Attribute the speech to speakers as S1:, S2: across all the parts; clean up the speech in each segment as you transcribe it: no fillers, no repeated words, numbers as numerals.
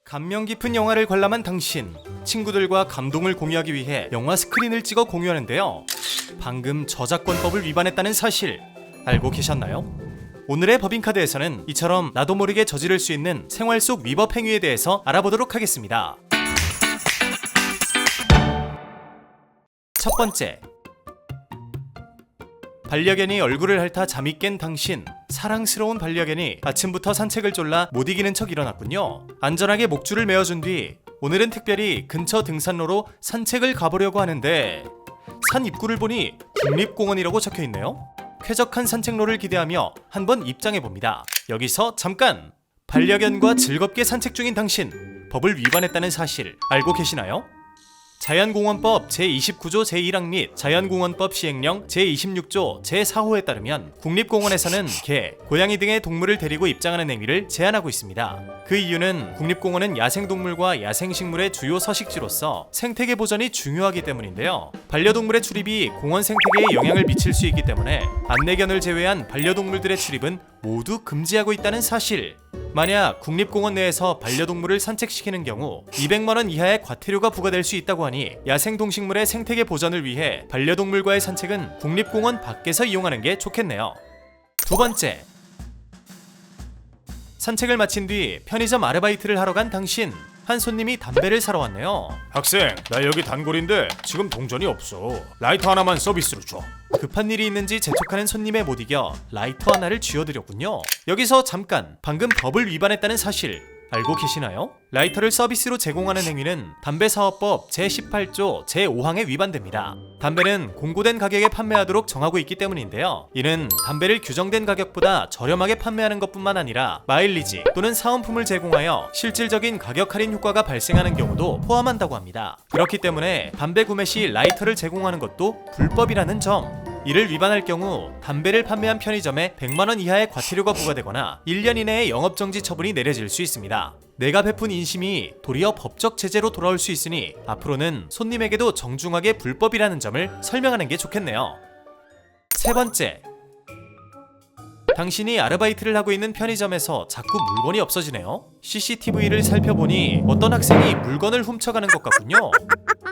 S1: 감명 깊은 영화를 관람한 당신, 친구들과 감동을 공유하기 위해 영화 스크린을 찍어 공유하는데요. 방금 저작권법을 위반했다는 사실 알고 계셨나요? 오늘의 법인카드에서는 이처럼 나도 모르게 저지를 수 있는 생활 속 위법 행위에 대해서 알아보도록 하겠습니다. 첫 번째, 반려견이 얼굴을 핥아 잠이 깬 당신. 사랑스러운 반려견이 아침부터 산책을 졸라 못 이기는 척 일어났군요. 안전하게 목줄을 메어준 뒤 오늘은 특별히 근처 등산로로 산책을 가보려고 하는데 산 입구를 보니 국립공원이라고 적혀있네요. 쾌적한 산책로를 기대하며 한번 입장해봅니다. 여기서 잠깐! 반려견과 즐겁게 산책 중인 당신, 법을 위반했다는 사실 알고 계시나요? 자연공원법 제29조 제1항 및 자연공원법 시행령 제26조 제4호에 따르면 국립공원에서는 개, 고양이 등의 동물을 데리고 입장하는 행위를 제한하고 있습니다. 그 이유는 국립공원은 야생동물과 야생식물의 주요 서식지로서 생태계 보전이 중요하기 때문인데요. 반려동물의 출입이 공원 생태계에 영향을 미칠 수 있기 때문에 안내견을 제외한 반려동물들의 출입은 모두 금지하고 있다는 사실. 만약 국립공원 내에서 반려동물을 산책시키는 경우 200만원 이하의 과태료가 부과될 수 있다고 하니 야생동식물의 생태계 보전을 위해 반려동물과의 산책은 국립공원 밖에서 이용하는 게 좋겠네요. 두 번째, 산책을 마친 뒤 편의점 아르바이트를 하러 간 당신. 한 손님이 담배를 사러 왔네요.
S2: 학생, 나 여기 단골인데 지금 동전이 없어. 라이터 하나만 서비스로 줘.
S1: 급한 일이 있는지 재촉하는 손님에 못 이겨 라이터 하나를 쥐어드렸군요. 여기서 잠깐! 방금 법을 위반했다는 사실 알고 계시나요? 라이터를 서비스로 제공하는 행위는 담배사업법 제18조 제5항에 위반됩니다. 담배는 공고된 가격에 판매하도록 정하고 있기 때문인데요. 이는 담배를 규정된 가격보다 저렴하게 판매하는 것뿐만 아니라 마일리지 또는 사은품을 제공하여 실질적인 가격 할인 효과가 발생하는 경우도 포함한다고 합니다. 그렇기 때문에 담배 구매 시 라이터를 제공하는 것도 불법이라는 점. 이를 위반할 경우 담배를 판매한 편의점에 100만원 이하의 과태료가 부과되거나 1년 이내의 영업정지 처분이 내려질 수 있습니다. 내가 베푼 인심이 도리어 법적 제재로 돌아올 수 있으니 앞으로는 손님에게도 정중하게 불법이라는 점을 설명하는 게 좋겠네요. 세 번째, 당신이 아르바이트를 하고 있는 편의점에서 자꾸 물건이 없어지네요. CCTV를 살펴보니 어떤 학생이 물건을 훔쳐가는 것 같군요.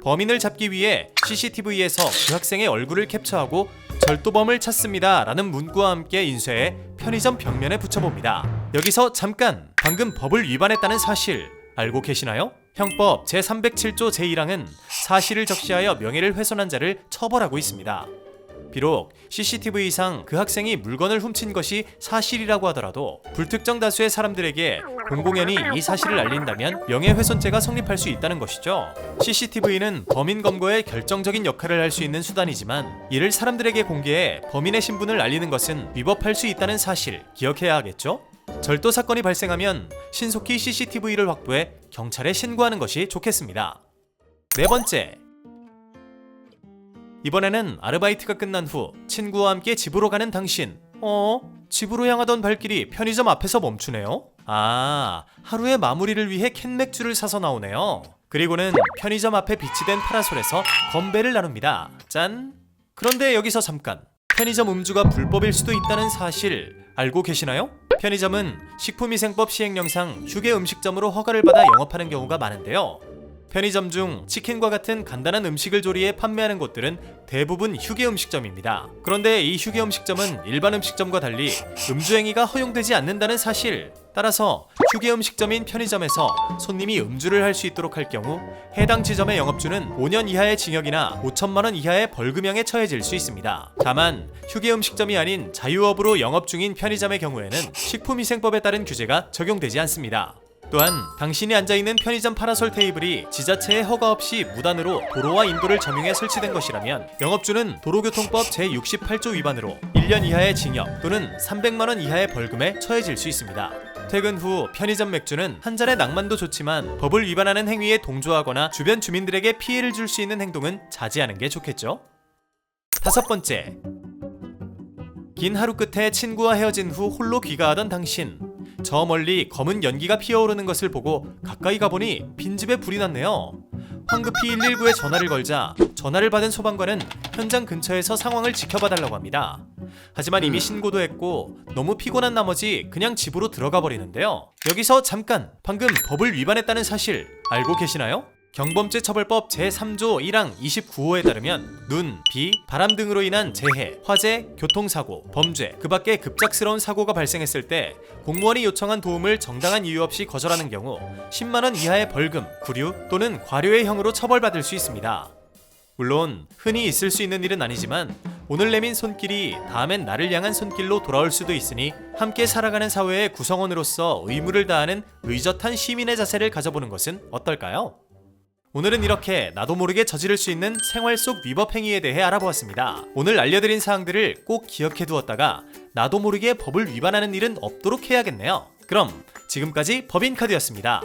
S1: 범인을 잡기 위해 CCTV에서 그 학생의 얼굴을 캡처하고 절도범을 찾습니다 라는 문구와 함께 인쇄해 편의점 벽면에 붙여봅니다. 여기서 잠깐! 방금 법을 위반했다는 사실 알고 계시나요? 형법 제307조 제1항은 사실을 적시하여 명예를 훼손한 자를 처벌하고 있습니다. 비록 CCTV상 그 학생이 물건을 훔친 것이 사실이라고 하더라도 불특정 다수의 사람들에게 공공연히 이 사실을 알린다면 명예훼손죄가 성립할 수 있다는 것이죠. CCTV는 범인 검거에 결정적인 역할을 할 수 있는 수단이지만 이를 사람들에게 공개해 범인의 신분을 알리는 것은 위법할 수 있다는 사실 기억해야 하겠죠? 절도 사건이 발생하면 신속히 CCTV를 확보해 경찰에 신고하는 것이 좋겠습니다. 네 번째, 이번에는 아르바이트가 끝난 후 친구와 함께 집으로 가는 당신. 집으로 향하던 발길이 편의점 앞에서 멈추네요. 하루의 마무리를 위해 캔맥주를 사서 나오네요. 그리고는 편의점 앞에 비치된 파라솔에서 건배를 나눕니다. 짠! 그런데 여기서 잠깐! 편의점 음주가 불법일 수도 있다는 사실 알고 계시나요? 편의점은 식품위생법 시행령상 휴게 음식점으로 허가를 받아 영업하는 경우가 많은데요. 편의점 중 치킨과 같은 간단한 음식을 조리해 판매하는 곳들은 대부분 휴게 음식점입니다. 그런데 이 휴게 음식점은 일반 음식점과 달리 음주 행위가 허용되지 않는다는 사실. 따라서 휴게 음식점인 편의점에서 손님이 음주를 할 수 있도록 할 경우 해당 지점의 영업주는 5년 이하의 징역이나 5천만원 이하의 벌금형에 처해질 수 있습니다. 다만 휴게 음식점이 아닌 자유업으로 영업 중인 편의점의 경우에는 식품위생법에 따른 규제가 적용되지 않습니다. 또한 당신이 앉아있는 편의점 파라솔 테이블이 지자체의 허가 없이 무단으로 도로와 인도를 점용해 설치된 것이라면 영업주는 도로교통법 제68조 위반으로 1년 이하의 징역 또는 300만원 이하의 벌금에 처해질 수 있습니다. 퇴근 후 편의점 맥주는 한 잔의 낭만도 좋지만 법을 위반하는 행위에 동조하거나 주변 주민들에게 피해를 줄 수 있는 행동은 자제하는 게 좋겠죠? 다섯 번째, 긴 하루 끝에 친구와 헤어진 후 홀로 귀가하던 당신. 저 멀리 검은 연기가 피어오르는 것을 보고 가까이 가보니 빈집에 불이 났네요. 황급히 119에 전화를 걸자 전화를 받은 소방관은 현장 근처에서 상황을 지켜봐달라고 합니다. 하지만 이미 신고도 했고 너무 피곤한 나머지 그냥 집으로 들어가 버리는데요. 여기서 잠깐, 방금 법을 위반했다는 사실 알고 계시나요? 경범죄 처벌법 제3조 1항 29호에 따르면 눈, 비, 바람 등으로 인한 재해, 화재, 교통사고, 범죄, 그 밖에 급작스러운 사고가 발생했을 때 공무원이 요청한 도움을 정당한 이유 없이 거절하는 경우 10만원 이하의 벌금, 구류 또는 과료의 형으로 처벌받을 수 있습니다. 물론 흔히 있을 수 있는 일은 아니지만 오늘 내민 손길이 다음엔 나를 향한 손길로 돌아올 수도 있으니 함께 살아가는 사회의 구성원으로서 의무를 다하는 의젓한 시민의 자세를 가져보는 것은 어떨까요? 오늘은 이렇게 나도 모르게 저지를 수 있는 생활 속 위법 행위에 대해 알아보았습니다. 오늘 알려드린 사항들을 꼭 기억해 두었다가 나도 모르게 법을 위반하는 일은 없도록 해야겠네요. 그럼 지금까지 법인카드였습니다.